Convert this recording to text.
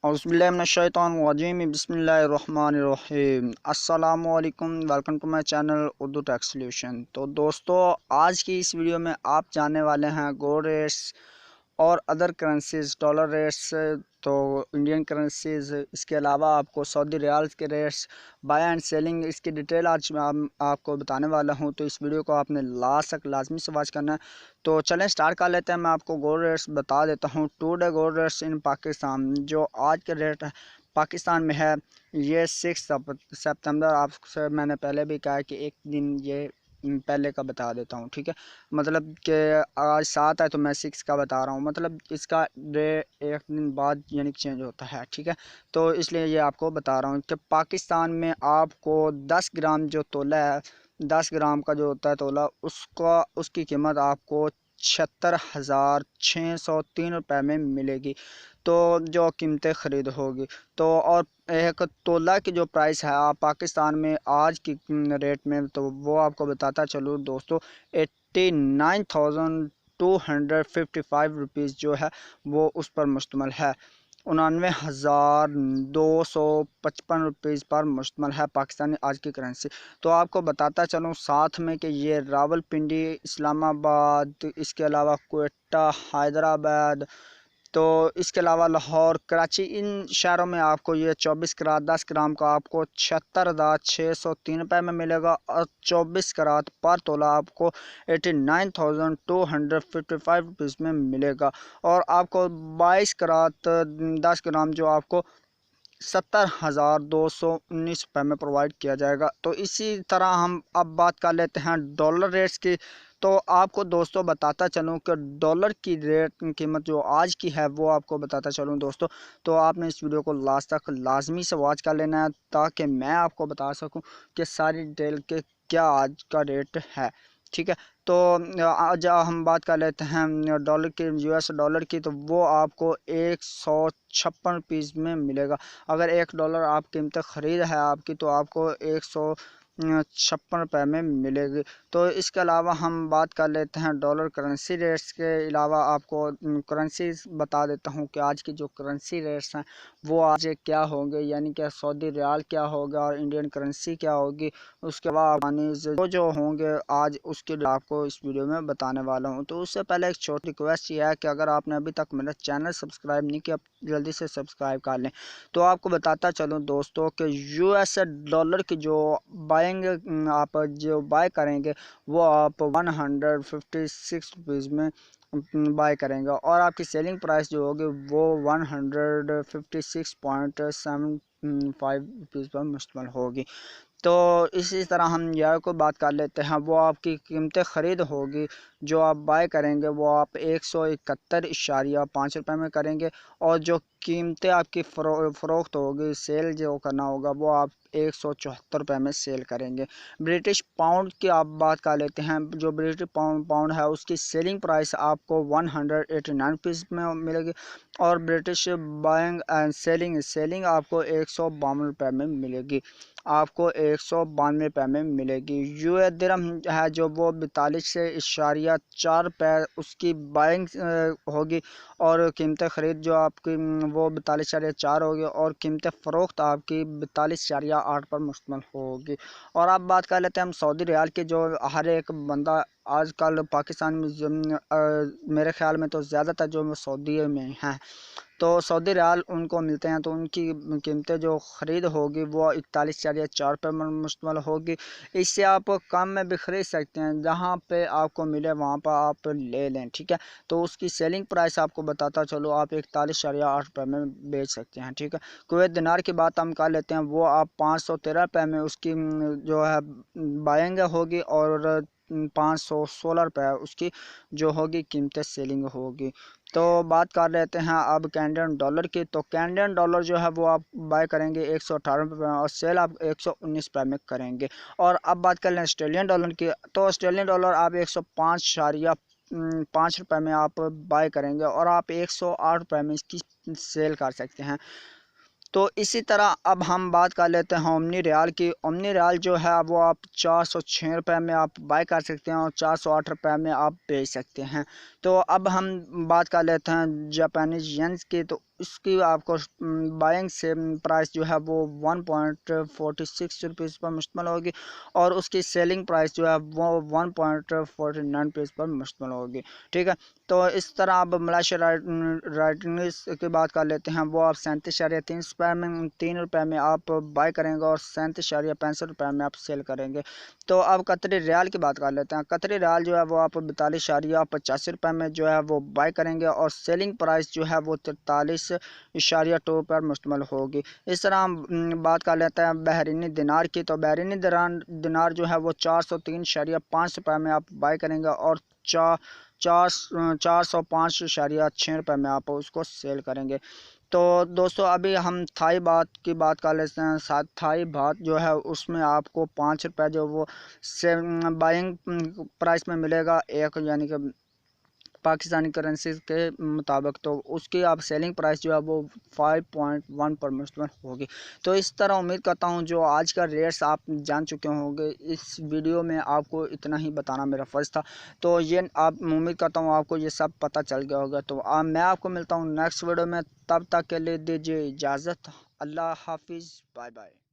औज़ुबिल्लाहिमिनश्शैतानिर्रजीम बिस्मिल्लाहिर्रहमानिर्रहीम अस्सलाम वालेकुम। Welcome to my channel Urdu tech solution. तो दोस्तों, आज की इस वीडियो में आप जानने वाले हैं गोल्ड रेट्स और अदर करेंसीज, डॉलर रेट्स, तो इंडियन करेंसीज, इसके अलावा आपको सऊदी रियाल के रेट्स, बाय एंड सेलिंग, इसकी डिटेल आज आपको बताने वाला हूं। तो इस वीडियो को आपने लास्ट तक लाजमी से वॉच करना है। तो चलें स्टार्ट कर लेते हैं। मैं आपको गोल्ड रेट्स बता देता हूं। टुडे गोल्ड रेट्स इन पाकिस्तान, जो आज के रेट पाकिस्तान में है, ये 6 सितंबर। आपसे मैंने पहले भी कहा कि एक दिन ये पहले का बता देता हूँ, ठीक है। मतलब कि आज 7 है तो मैं 6 का बता रहा हूँ, मतलब इसका डे एक दिन बाद यानी चेंज होता है, ठीक है। तो इसलिए ये आपको बता रहा हूँ कि पाकिस्तान में आपको 10 ग्राम जो तोला है, 10 ग्राम का जो होता है तोला, उसकी कीमत आपको 76,603 रुपये में मिलेगी। तो जो कीमतें ख़रीद होगी, तो और एक तोला की जो प्राइस है आप पाकिस्तान में आज की रेट में, तो वो आपको बताता चलूँ दोस्तों, 89,255 रुपीज़ जो है वो उस पर मुश्तमिल है। 99,255 रुपीज़ पर मुश्तमिल है पाकिस्तानी आज की करेंसी। तो आपको बताता चलूँ साथ में कि ये रावलपिंडी, इस्लामाबाद, इसके अलावा कोयटा, हैदराबाद, तो इसके अलावा लाहौर, कराची, इन शहरों में आपको ये 24 करात 10 ग्राम का आपको 76,603 रुपये में मिलेगा, और 24 करात पर तोला आपको 89,255 रुपीज़ में मिलेगा। और आपको 22 करात 10 ग्राम जो आपको 70,219 रुपये में प्रोवाइड किया जाएगा। तो इसी तरह हम अब बात कर लेते हैं डॉलर रेट्स की। तो आपको दोस्तों बताता चलूं कि डॉलर की रेट कीमत जो आज की है वो आपको बताता चलूं दोस्तों। तो आपने इस वीडियो को लास्ट तक लाजमी से वॉच कर लेना है, ताकि मैं आपको बता सकूं कि सारी डिटेल के क्या आज का रेट है, ठीक है। तो आज हम बात कर लेते हैं डॉलर की, यूएस डॉलर की। तो वो आपको 156 रुपीज़ में मिलेगा। अगर $1 आप कीमत ख़रीद है आपकी, तो आपको 156 रुपये में मिलेगी। तो इसके अलावा हम बात कर लेते हैं डॉलर करेंसी रेट्स के अलावा आपको करेंसी बता देता हूं कि आज की जो करेंसी रेट्स हैं वो आज क्या होंगे, यानी कि सऊदी रियाल क्या होगा और इंडियन करेंसी क्या होगी। उसके बाद जो होंगे आज, उसके लिए आपको इस वीडियो में बताने वाला हूं। तो उससे पहले एक छोटी रिक्वेस्ट ये है कि अगर आपने अभी तक मेरा चैनल सब्सक्राइब नहीं किया, जल्दी से सब्सक्राइब कर लें। तो आपको बताता चलूँ दोस्तों कि यूएस डॉलर की जो बाइंग आप जो बाय करेंगे वो आप 156 रुपीज़ में बाय करेंगे, और आपकी सेलिंग प्राइस जो होगी वो 156.75 रुपीज़ पर मुश्तमिल होगी। तो इसी तरह हम यार को बात कर लेते हैं। वो आपकी कीमतें ख़रीद होगी जो आप बाय करेंगे वो आप 171.5 रुपये में करेंगे, और जो कीमतें आपकी फ़रोख्त होगी, सेल जो करना होगा, वो आप 174 रुपये में सेल करेंगे। ब्रिटिश पाउंड की आप बात कर लेते हैं। जो ब्रिटिश पाउंड है उसकी सेलिंग प्राइस आपको 189 रुपीज़ में मिलेगी, और ब्रिटिश बाइंग एंड सेलिंग आपको 152 रुपये में मिलेगी, आपको 192 रुपये में मिलेगी। यूएस दिरहम है जो वो 42.4 रुपये उसकी बाइंग होगी, और कीमत ख़रीद जो आपकी वो 42.4 होगी, और कीमत फ़रोख्त आपकी 42.8 पर मुश्तमिल होगी। और अब बात कर लेते हैं हम सऊदी रियाल की। जो हर एक बंदा आजकल पाकिस्तान में मेरे ख्याल में तो ज़्यादातर जो सऊदी में हैं, तो सऊदी रियाल उनको मिलते हैं, तो उनकी कीमतें जो ख़रीद होगी वो 41.4 रुपये में मुश्तमिल होगी। इससे आप कम में भी ख़रीद सकते हैं, जहां पे आपको मिले वहां पर आप ले लें, ठीक है। तो उसकी सेलिंग प्राइस आपको बताता चलो, आप 41.8 रुपये में बेच सकते हैं, ठीक है। कुवैत दिनार की बात हम कर लेते हैं। वो आप 513 रुपये में उसकी जो है बाइंग होगी, और 516 रुपये उसकी जो होगी कीमत सेलिंग होगी। तो बात कर लेते हैं अब कैनेडियन डॉलर की। तो कैनेडियन डॉलर जो है वो आप बाय करेंगे 118 रुपये में, और सेल आप 119 रुपये में करेंगे। और अब बात कर लें ऑस्ट्रेलियन डॉलर की। तो ऑस्ट्रेलियन डॉलर आप 105.5 रुपये में आप बाय करेंगे, और आप 108 रुपये में इसकी सेल कर सकते हैं। तो इसी तरह अब हम बात कर लेते हैं ओमनी रियाल की। ओमनी रियाल जो है वो आप 406 रुपये में आप बाय कर सकते हैं, और 408 रुपये में आप बेच सकते हैं। तो अब हम बात कर लेते हैं जापानीज येन्स की। तो इसकी आपको बाइंग से प्राइस जो है वो 1.46 रुपीज़ पर मुश्तमिल होगी और उसकी सेलिंग प्राइस जो है वो 1.49 रुपीज़ पर मुश्तमिल होगी। ठीक है, तो इस तरह आप मलेशिया राइटनिस की बात कर लेते हैं। वो आप 37.3 रुपये में आप बाय करेंगे और 37.65 में आप सेल करेंगे। तो अब कतरी रियाल की बात कर लेते हैं। कतरी रियाल जो है वो आप 42.85 में जो है वो बाय करेंगे और सेलिंग प्राइस जो है वो 43.2 पर मुश्तमिल होगी। इस तरह हम बात कर लेते हैं बहरीनी दिनार की। तो बहरीनी दिनार जो है वो 403.5 में आप बाय करेंगे और 405.6 में आप उसको सेल करेंगे। तो दोस्तों अभी हम थाई बात की बात कर लेते हैं। साथ थाई बात जो है उसमें आपको 5 रुपये जो वो से बाइंग प्राइस में मिलेगा एक, यानी कि पाकिस्तानी करंसी के मुताबिक। तो उसकी आप सेलिंग प्राइस जो है वो 5.1 पर मुश्तमिल होगी। तो इस तरह उम्मीद करता हूँ जो आज का रेट्स आप जान चुके होंगे। इस वीडियो में आपको इतना ही बताना मेरा फ़र्ज़ था। तो ये आप उम्मीद करता हूँ आपको ये सब पता चल गया होगा। तो मैं आपको मिलता हूँ नेक्स्ट वीडियो में, तब तक के लिए दीजिए इजाज़त। अल्लाह हाफिज़, बाय बाय।